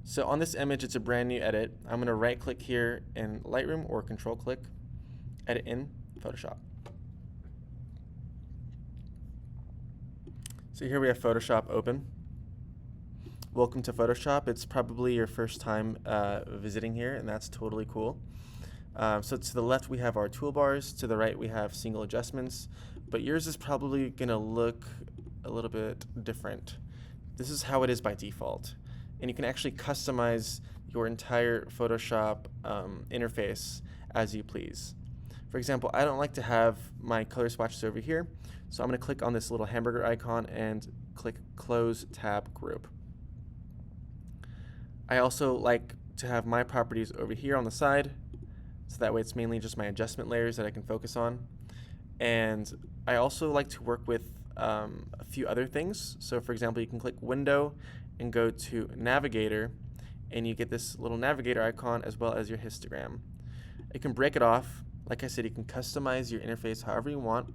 So on this image, it's a brand new edit. I'm going to right click here in Lightroom or control click, edit in Photoshop. So here we have Photoshop open. Welcome to Photoshop. It's probably your first time visiting here, and that's totally cool. So to the left we have our toolbars, to the right we have single adjustments, but yours is probably going to look a little bit different. This is how it is by default, and you can actually customize your entire Photoshop interface as you please. For example, I don't like to have my color swatches over here, so I'm going to click on this little hamburger icon and click Close Tab Group. I also like to have my properties over here on the side, so that way it's mainly just my adjustment layers that I can focus on. And I also like to work with a few other things. So for example, you can click Window and go to Navigator, and you get this little navigator icon as well as your histogram. You can break it off. Like I said, you can customize your interface however you want.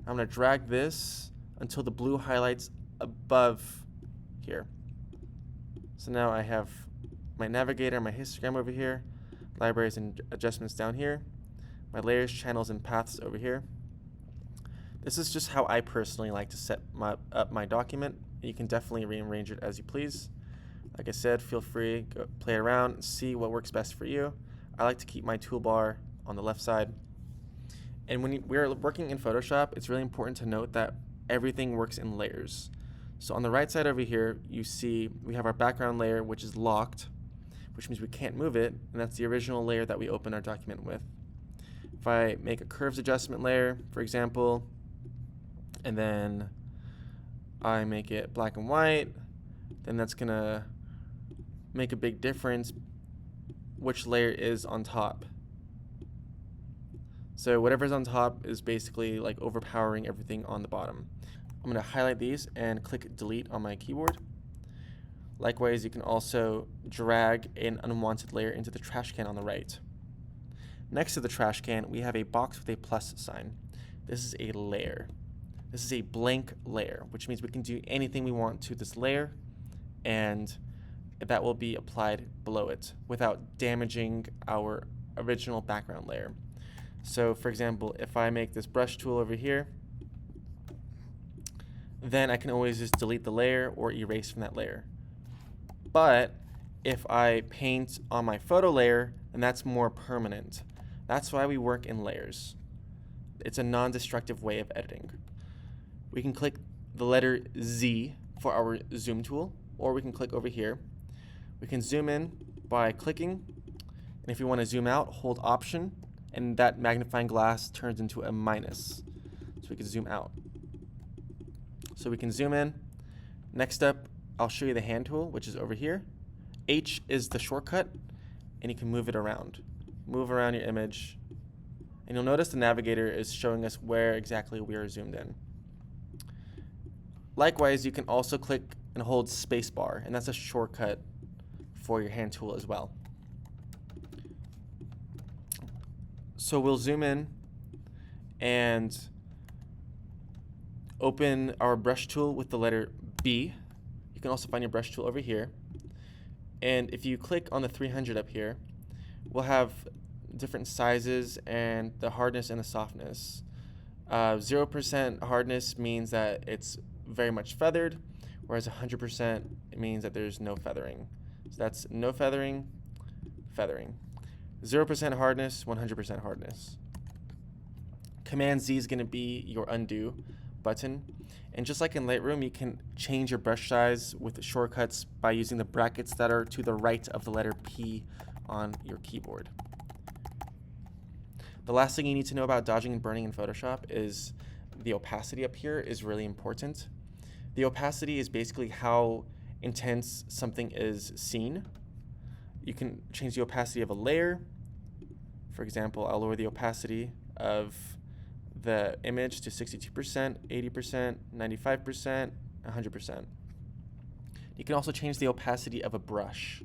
I'm going to drag this until the blue highlights above here. So now I have my navigator, my histogram over here, libraries and adjustments down here, my layers, channels, and paths over here. This is just how I personally like to set up my document. You can definitely rearrange it as you please. Like I said, feel free, go play around, and see what works best for you. I like to keep my toolbar on the left side. And when we're working in Photoshop, it's really important to note that everything works in layers. So on the right side over here, you see we have our background layer, which is locked, which means we can't move it, and that's the original layer that we open our document with. If I make a curves adjustment layer, for example, and then I make it black and white, then that's gonna make a big difference which layer is on top. So whatever's on top is basically like overpowering everything on the bottom. I'm going to highlight these and click delete on my keyboard. Likewise, you can also drag an unwanted layer into the trash can on the right. Next to the trash can, we have a box with a plus sign. This is a layer. This is a blank layer, which means we can do anything we want to this layer, and that will be applied below it without damaging our original background layer. So for example, if I make this brush tool over here, then I can always just delete the layer or erase from that layer. But if I paint on my photo layer, then that's more permanent. That's why we work in layers. It's a non-destructive way of editing. We can click the letter Z for our zoom tool, or we can click over here. We can zoom in by clicking, and if you want to zoom out, hold Option, and that magnifying glass turns into a minus. So we can zoom out. So we can zoom in. Next up, I'll show you the hand tool, which is over here. H is the shortcut, and you can move it around. Move around your image, and you'll notice the navigator is showing us where exactly we are zoomed in. Likewise, you can also click and hold spacebar, and that's a shortcut for your hand tool as well. So we'll zoom in and open our brush tool with the letter B. You can also find your brush tool over here. And if you click on the 300 up here, we'll have different sizes and the hardness and the softness. 0% hardness means that it's very much feathered, whereas 100% means that there's no feathering. So that's no feathering, feathering. 0% hardness, 100% hardness. Command Z is going to be your undo button. And just like in Lightroom, you can change your brush size with shortcuts by using the brackets that are to the right of the letter P on your keyboard. The last thing you need to know about dodging and burning in Photoshop is the opacity up here is really important. The opacity is basically how intense something is seen. You can change the opacity of a layer. For example, I'll lower the opacity of the image to 62%, 80%, 95%, 100%. You can also change the opacity of a brush.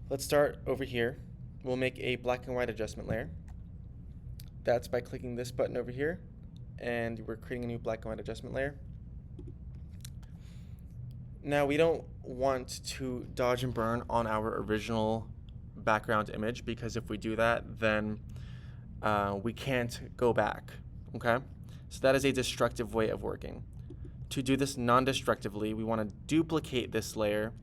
Let's start over here. We'll make a black and white adjustment layer. That's by clicking this button over here and we're creating a new black and white adjustment layer. Now we don't want to dodge and burn on our original background image, because if we do that, then we can't go back, okay? So that is a destructive way of working. To do this non-destructively, we want to duplicate this layer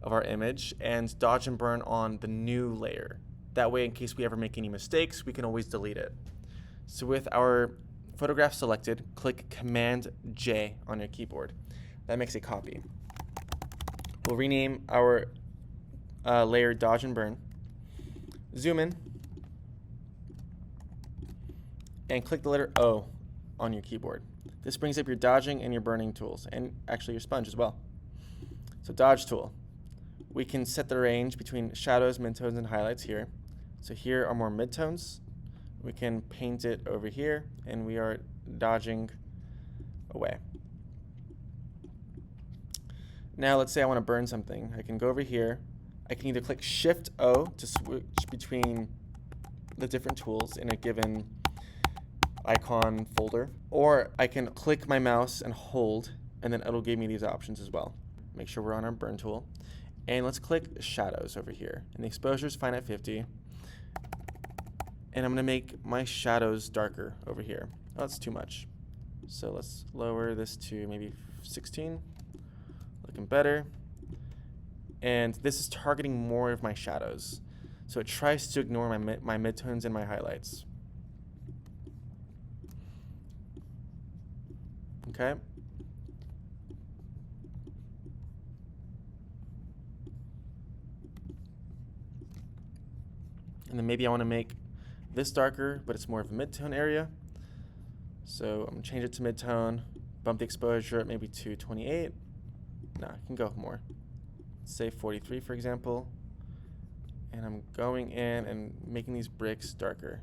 of our image and dodge and burn on the new layer. That way, in case we ever make any mistakes, we can always delete it. So with our photograph selected, click Command J on your keyboard. That makes a copy. We'll rename our layer Dodge and Burn. Zoom in and click the letter O on your keyboard. This brings up your dodging and your burning tools, and actually your sponge as well. So Dodge tool. We can set the range between shadows, midtones, and highlights here. So here are more midtones. We can paint it over here, and we are dodging away. Now let's say I want to burn something. I can go over here. I can either click Shift O to switch between the different tools in a given icon folder, or I can click my mouse and hold, and then it'll give me these options as well. Make sure we're on our burn tool, and let's click shadows over here, and the exposure is fine at 50, and I'm going to make my shadows darker over here. Oh, that's too much, so let's lower this to maybe 16. Looking better. And this is targeting more of my shadows, so it tries to ignore my midtones and my highlights. Okay. And then maybe I want to make this darker, but it's more of a midtone area. So I'm going to change it to midtone, bump the exposure maybe to 28. No, I can go more. Say 43, for example. And I'm going in and making these bricks darker.